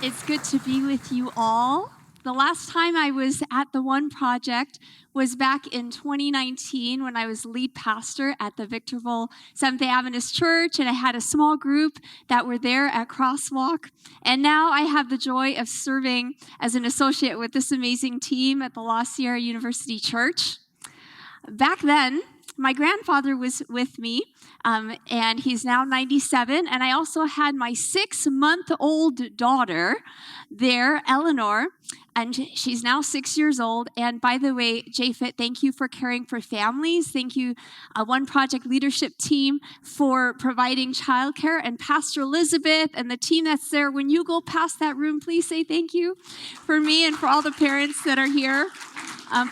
It's good to be with you all. The last time I was at the One Project was back in 2019 when I was lead pastor at the Victorville Seventh-day Adventist Church, and I had a small group that were there at Crosswalk. And now I have the joy of serving as an associate with this amazing team at the La Sierra University Church. Back then, my grandfather was with me, and he's now 97, and I also had my 6-month-old daughter there, Eleanor, and she's now 6 years old. And by the way, JFIT, thank you for caring for families. Thank you, One Project leadership team, for providing childcare, and Pastor Elizabeth and the team that's there. When you go past that room, please say thank you for me and for all the parents that are here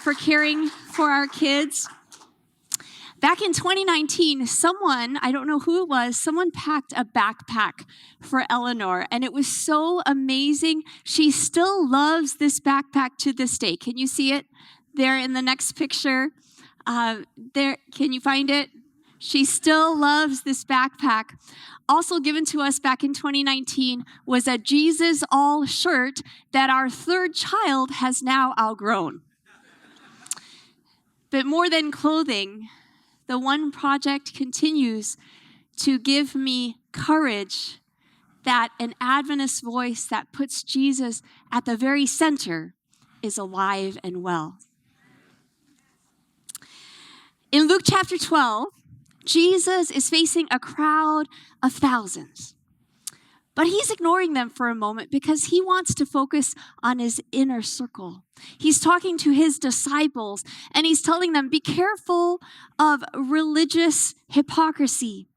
for caring for our kids. Back in 2019, someone, I don't know who it was, someone packed a backpack for Eleanor, and it was so amazing. She still loves this backpack to this day. Can you see it there in the next picture? There, can you find it? She still loves this backpack. Also given to us back in 2019 was a Jesus All shirt that our third child has now outgrown. But more than clothing, the One Project continues to give me courage that an Adventist voice that puts Jesus at the very center is alive and well. In Luke chapter 12, Jesus is facing a crowd of thousands. But he's ignoring them for a moment because he wants to focus on his inner circle. He's talking to his disciples, and he's telling them, be careful of religious hypocrisy.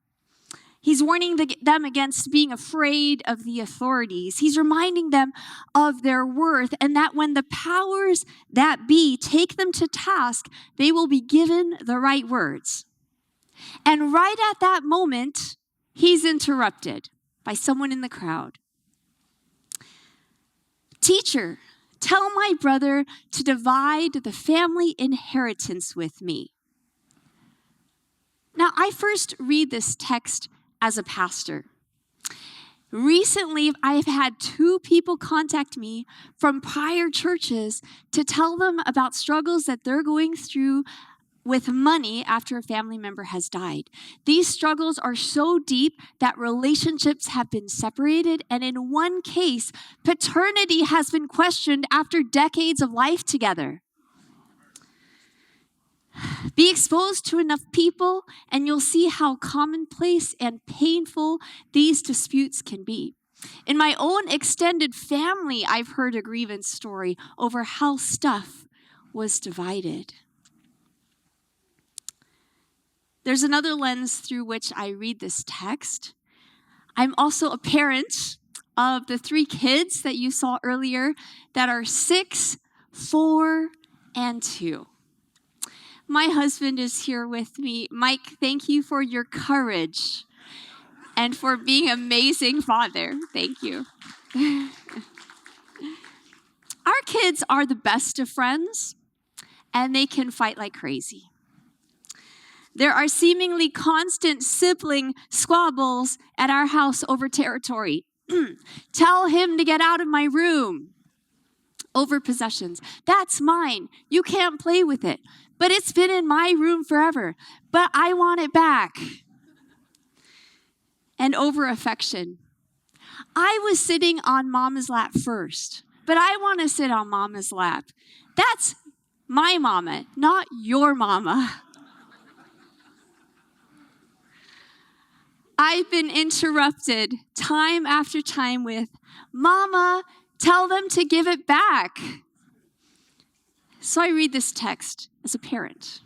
He's warning them against being afraid of the authorities. He's reminding them of their worth, and that when the powers that be take them to task, they will be given the right words. And right at that moment, he's interrupted by someone in the crowd. Teacher, tell my brother to divide the family inheritance with me. Now, I first read this text as a pastor. Recently, I've had 2 people contact me from prior churches to tell them about struggles that they're going through with money after a family member has died. These struggles are so deep that relationships have been separated, and in one case, paternity has been questioned after decades of life together. Be exposed to enough people, and you'll see how commonplace and painful these disputes can be. In my own extended family, I've heard a grievance story over how stuff was divided. There's another lens through which I read this text. I'm also a parent of the 3 kids that you saw earlier that are 6, 4, and 2. My husband is here with me. Mike, thank you for your courage and for being an amazing father. Thank you. Our kids are the best of friends, and they can fight like crazy. There are seemingly constant sibling squabbles at our house over territory. Tell him to get out of my room. Over possessions. That's mine. You can't play with it. But it's been in my room forever. But I want it back. And over affection. I was sitting on Mama's lap first, but I want to sit on Mama's lap. That's my mama, not your mama. I've been interrupted time after time with, Mama, tell them to give it back. So I read this text as a parent.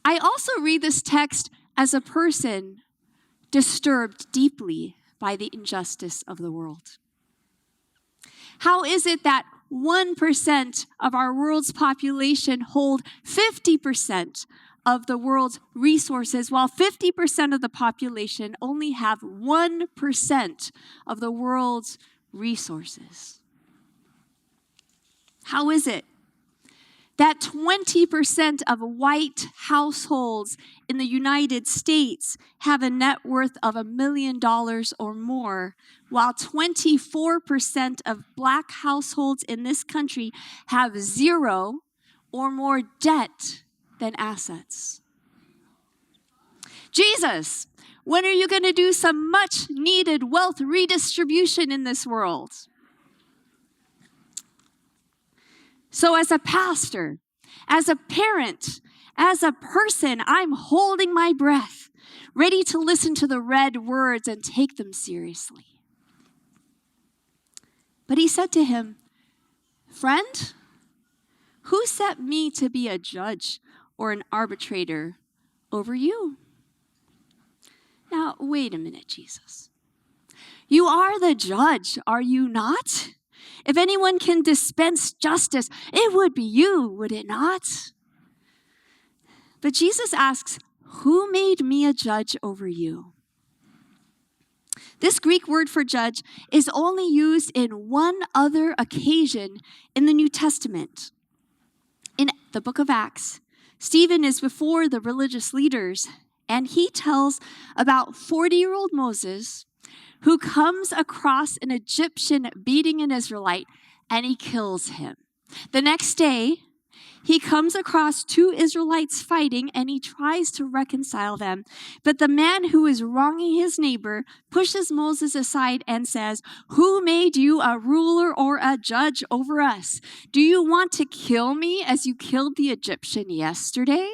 I also read this text as a person disturbed deeply by the injustice of the world. How is it that 1% of our world's population hold 50% of the world's resources, while 50% of the population only have 1% of the world's resources? How is it that 20% of white households in the United States have a net worth of $1 million or more, while 24% of black households in this country have zero or more debt than assets. Jesus, when are you going to do some much needed wealth redistribution in this world? So as a pastor, as a parent, as a person, I'm holding my breath, ready to listen to the red words and take them seriously. But he said to him, "Friend, who set me to be a judge or an arbitrator over you?" Now, wait a minute, Jesus. You are the judge, are you not? If anyone can dispense justice, it would be you, would it not? But Jesus asks, who made me a judge over you? This Greek word for judge is only used in one other occasion in the New Testament. In the book of Acts, Stephen is before the religious leaders, and he tells about 40-year-old Moses who comes across an Egyptian beating an Israelite, and he kills him. The next day, he comes across 2 Israelites fighting, and he tries to reconcile them. But the man who is wronging his neighbor pushes Moses aside and says, "Who made you a ruler or a judge over us? Do you want to kill me as you killed the Egyptian yesterday?"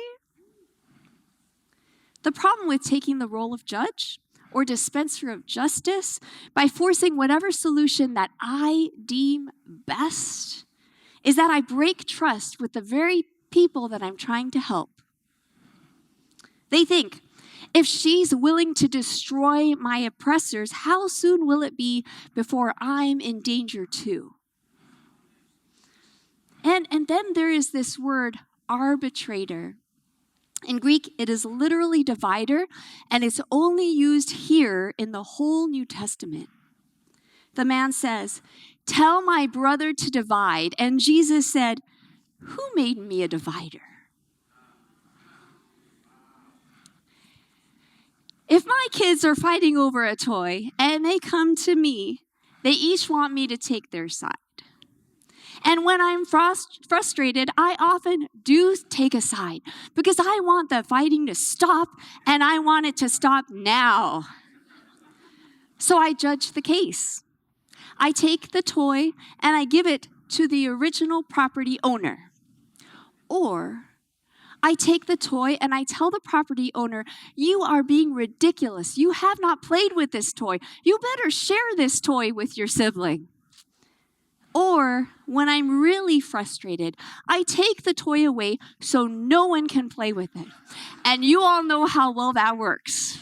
The problem with taking the role of judge or dispenser of justice by forcing whatever solution that I deem best is that I break trust with the very people that I'm trying to help. They think, if she's willing to destroy my oppressors, how soon will it be before I'm in danger too? And then there is this word, arbitrator. In Greek, it is literally divider, and it's only used here in the whole New Testament. The man says, "Tell my brother to divide." And Jesus said, "Who made me a divider?" If my kids are fighting over a toy and they come to me, they each want me to take their side. And when I'm frustrated, I often do take a side because I want the fighting to stop, and I want it to stop now. So I judge the case. I take the toy and I give it to the original property owner. Or I take the toy and I tell the property owner, "You are being ridiculous. You have not played with this toy. You better share this toy with your sibling." Or when I'm really frustrated, I take the toy away so no one can play with it. And you all know how well that works.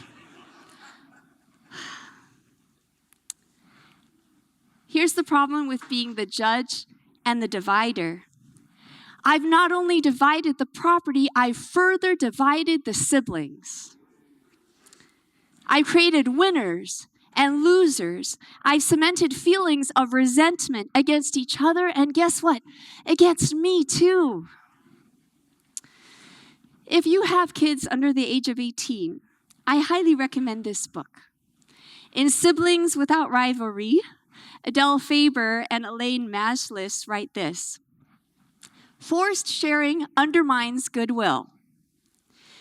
Here's the problem with being the judge and the divider. I've not only divided the property, I've further divided the siblings. I've created winners and losers. I've cemented feelings of resentment against each other, and guess what? Against me too. If you have kids under the age of 18, I highly recommend this book. In Siblings Without Rivalry, Adele Faber and Elaine Majlis write this: "Forced sharing undermines goodwill.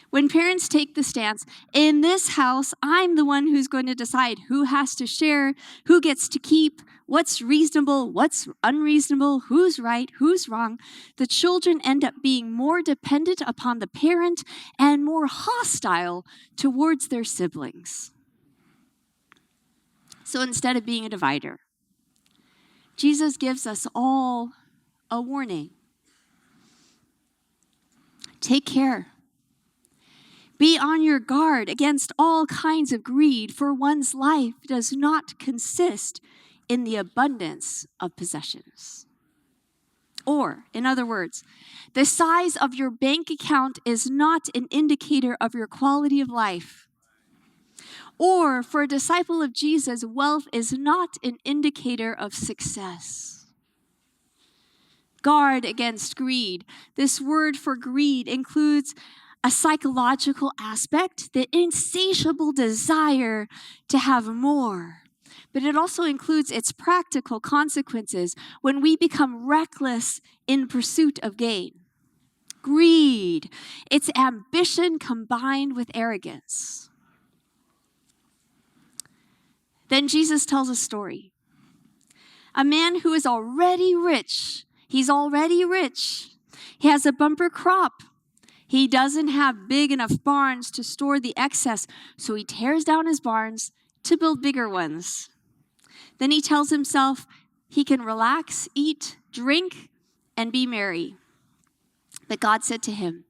When parents take the stance, in this house, I'm the one who's going to decide who has to share, who gets to keep, what's reasonable, what's unreasonable, who's right, who's wrong, the children end up being more dependent upon the parent and more hostile towards their siblings." So instead of being a divider, Jesus gives us all a warning. Take care. Be on your guard against all kinds of greed, for one's life does not consist in the abundance of possessions. Or, in other words, the size of your bank account is not an indicator of your quality of life. Or, for a disciple of Jesus, wealth is not an indicator of success. Guard against greed. This word for greed includes a psychological aspect, the insatiable desire to have more. But it also includes its practical consequences when we become reckless in pursuit of gain. Greed, it's ambition combined with arrogance. Then Jesus tells a story. A man who is already rich. He's already rich. He has a bumper crop. He doesn't have big enough barns to store the excess, so he tears down his barns to build bigger ones. Then he tells himself he can relax, eat, drink, and be merry. But God said to him,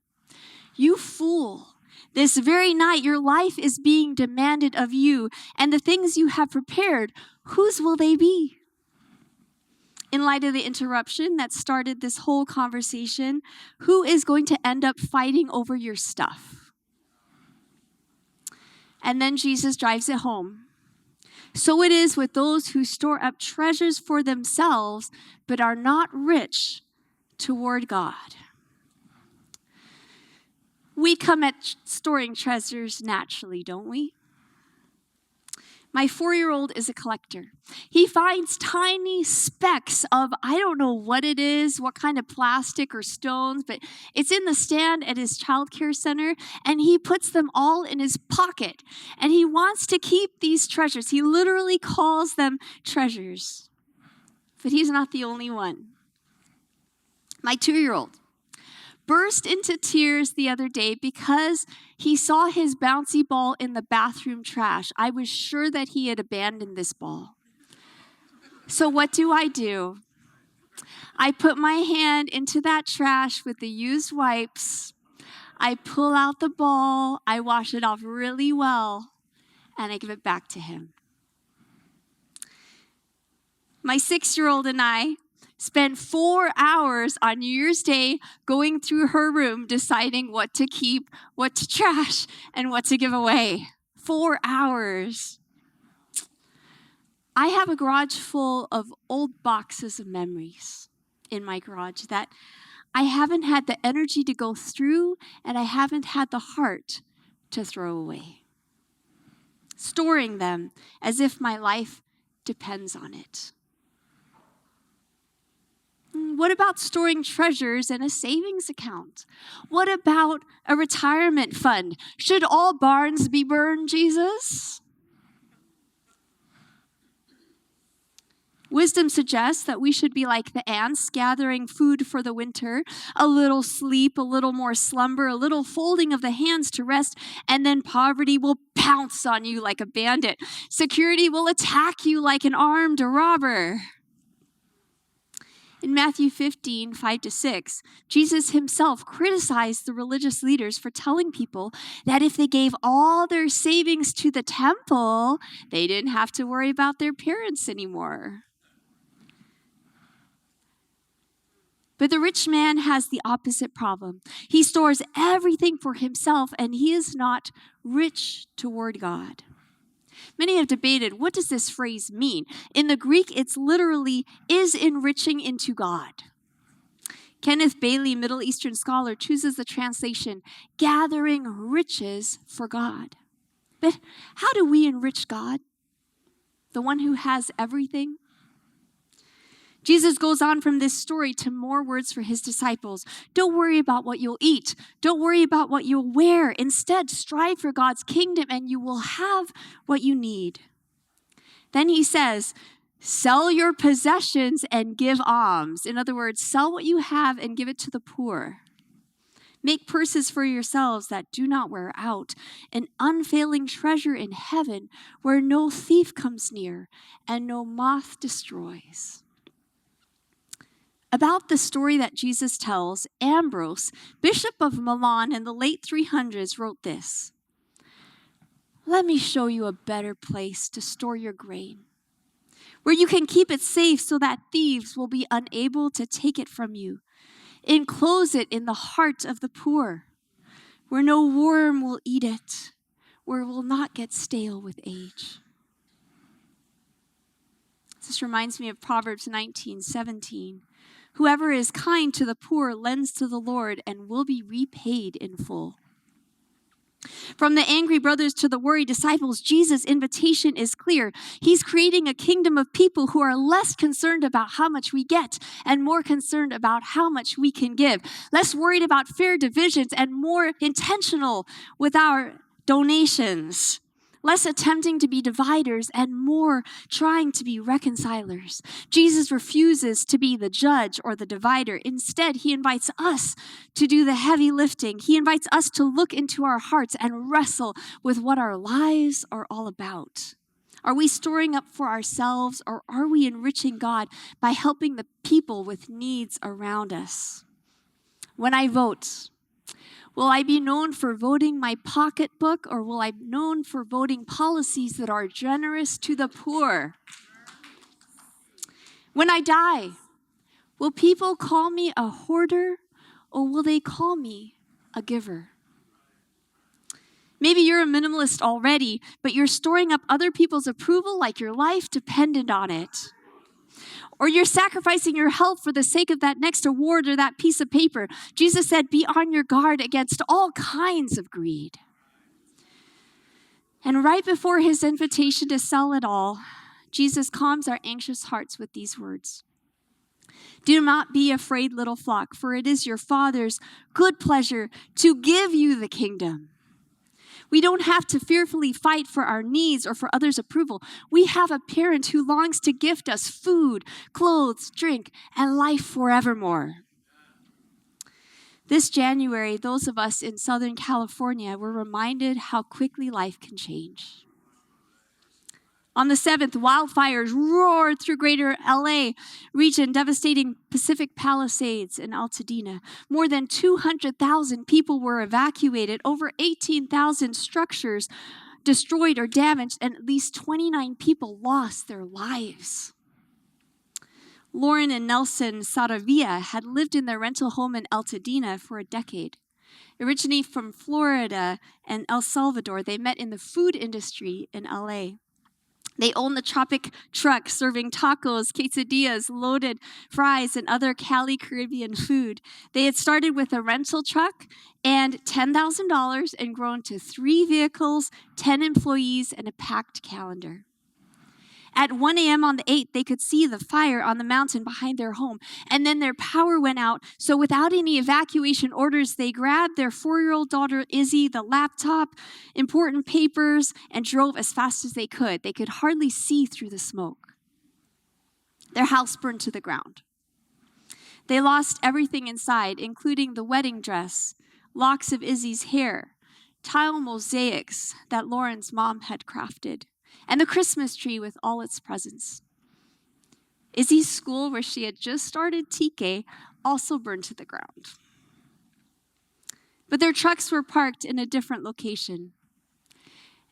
"You fool, this very night your life is being demanded of you, and the things you have prepared, whose will they be?" In light of the interruption that started this whole conversation, who is going to end up fighting over your stuff? And then Jesus drives it home. So it is with those who store up treasures for themselves, but are not rich toward God. We come at storing treasures naturally, don't we? My 4-year-old is a collector. He finds tiny specks of, I don't know what it is, what kind of plastic or stones, but it's in the stand at his childcare center, and he puts them all in his pocket. And he wants to keep these treasures. He literally calls them treasures. But he's not the only one. My 2-year-old burst into tears the other day because he saw his bouncy ball in the bathroom trash. I was sure that he had abandoned this ball. So what do? I put my hand into that trash with the used wipes. I pull out the ball. I wash it off really well, and I give it back to him. My 6-year-old and I spent 4 hours on New Year's Day going through her room, deciding what to keep, what to trash, and what to give away. 4 hours. I have a garage full of old boxes of memories in my garage that I haven't had the energy to go through, and I haven't had the heart to throw away. Storing them as if my life depends on it. What about storing treasures in a savings account? What about a retirement fund? Should all barns be burned, Jesus? Wisdom suggests that we should be like the ants, gathering food for the winter, a little sleep, a little more slumber, a little folding of the hands to rest, and then poverty will pounce on you like a bandit. Security will attack you like an armed robber. In Matthew 15, 5-6, Jesus himself criticized the religious leaders for telling people that if they gave all their savings to the temple, they didn't have to worry about their parents anymore. But the rich man has the opposite problem. He stores everything for himself, and he is not rich toward God. Many have debated, what does this phrase mean? In the Greek, it's literally, is enriching into God. Kenneth Bailey, Middle Eastern scholar, chooses the translation, gathering riches for God. But how do we enrich God? The one who has everything? Jesus goes on from this story to more words for his disciples. Don't worry about what you'll eat. Don't worry about what you'll wear. Instead, strive for God's kingdom and you will have what you need. Then he says, sell your possessions and give alms. In other words, sell what you have and give it to the poor. Make purses for yourselves that do not wear out, an unfailing treasure in heaven where no thief comes near and no moth destroys. About the story that Jesus tells, Ambrose, Bishop of Milan in the late 300s, wrote this. Let me show you a better place to store your grain, where you can keep it safe so that thieves will be unable to take it from you. Enclose it in the heart of the poor, where no worm will eat it, where it will not get stale with age. This reminds me of Proverbs 19:17. Whoever is kind to the poor lends to the Lord and will be repaid in full. From the angry brothers to the worried disciples, Jesus' invitation is clear. He's creating a kingdom of people who are less concerned about how much we get and more concerned about how much we can give. Less worried about fair divisions and more intentional with our donations. Less attempting to be dividers and more trying to be reconcilers. Jesus refuses to be the judge or the divider. Instead, he invites us to do the heavy lifting. He invites us to look into our hearts and wrestle with what our lives are all about. Are we storing up for ourselves, or are we enriching God by helping the people with needs around us? When I vote, will I be known for voting my pocketbook, or will I be known for voting policies that are generous to the poor? When I die, will people call me a hoarder, or will they call me a giver? Maybe you're a minimalist already, but you're storing up other people's approval like your life depended on it. Or you're sacrificing your health for the sake of that next award or that piece of paper. Jesus said, be on your guard against all kinds of greed. And right before his invitation to sell it all, Jesus calms our anxious hearts with these words. Do not be afraid, little flock, for it is your Father's good pleasure to give you the kingdom. We don't have to fearfully fight for our needs or for others' approval. We have a parent who longs to gift us food, clothes, drink, and life forevermore. This January, those of us in Southern California were reminded how quickly life can change. On the 7th, wildfires roared through greater LA region, devastating Pacific Palisades and Altadena. More than 200,000 people were evacuated, over 18,000 structures destroyed or damaged, and at least 29 people lost their lives. Lauren and Nelson Saravia had lived in their rental home in Altadena for a decade. Originally from Florida and El Salvador, they met in the food industry in LA. They owned the Tropic truck serving tacos, quesadillas, loaded fries, and other Cali Caribbean food. They had started with a rental truck and $10,000 and grown to 3 vehicles, 10 employees, and a packed calendar. At 1 a.m. on the 8th, they could see the fire on the mountain behind their home. And then their power went out. So without any evacuation orders, they grabbed their 4-year-old daughter, Izzy, the laptop, important papers, and drove as fast as they could. They could hardly see through the smoke. Their house burned to the ground. They lost everything inside, including the wedding dress, locks of Izzy's hair, tile mosaics that Lauren's mom had crafted, and the Christmas tree with all its presents. Izzy's school, where she had just started TK, also burned to the ground. But their trucks were parked in a different location.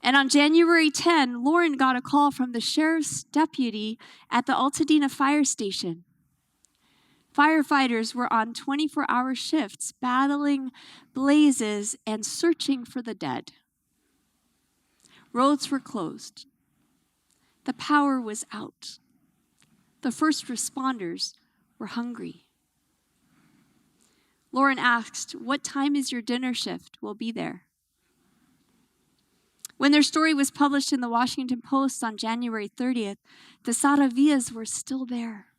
And on January 10, Lauren got a call from the sheriff's deputy at the Altadena fire station. Firefighters were on 24-hour shifts, battling blazes and searching for the dead. Roads were closed. The power was out. The first responders were hungry. Lauren asked, "What time is your dinner shift? We'll be there." When their story was published in the Washington Post on January 30th, the Saravias were still there,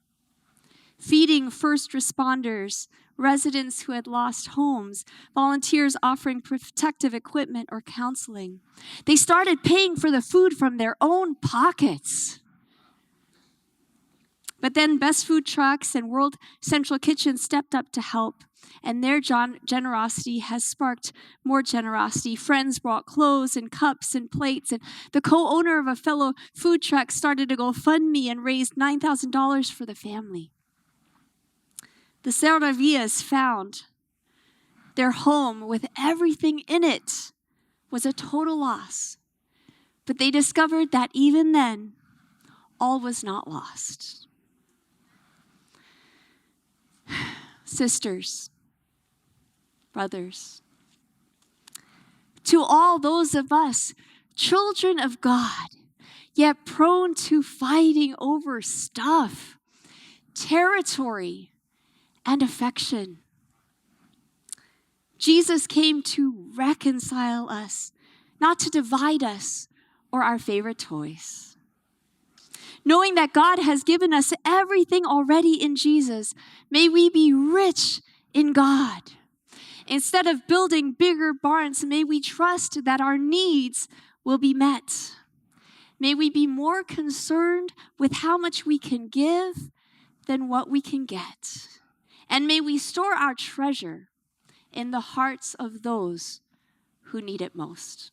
feeding first responders, residents who had lost homes, volunteers offering protective equipment or counseling. They started paying for the food from their own pockets. But then Best Food Trucks and World Central Kitchen stepped up to help, and their generosity has sparked more generosity. Friends brought clothes and cups and plates, and the co-owner of a fellow food truck started a GoFundMe and raised $9,000 for the family. The Saravias found their home with everything in it was a total loss. But they discovered that even then, all was not lost. Sisters, brothers, to all those of us, children of God, yet prone to fighting over stuff, territory, and affection. Jesus came to reconcile us, not to divide us or our favorite toys. Knowing that God has given us everything already in Jesus, may we be rich in God. Instead of building bigger barns, may we trust that our needs will be met. May we be more concerned with how much we can give than what we can get. And may we store our treasure in the hearts of those who need it most.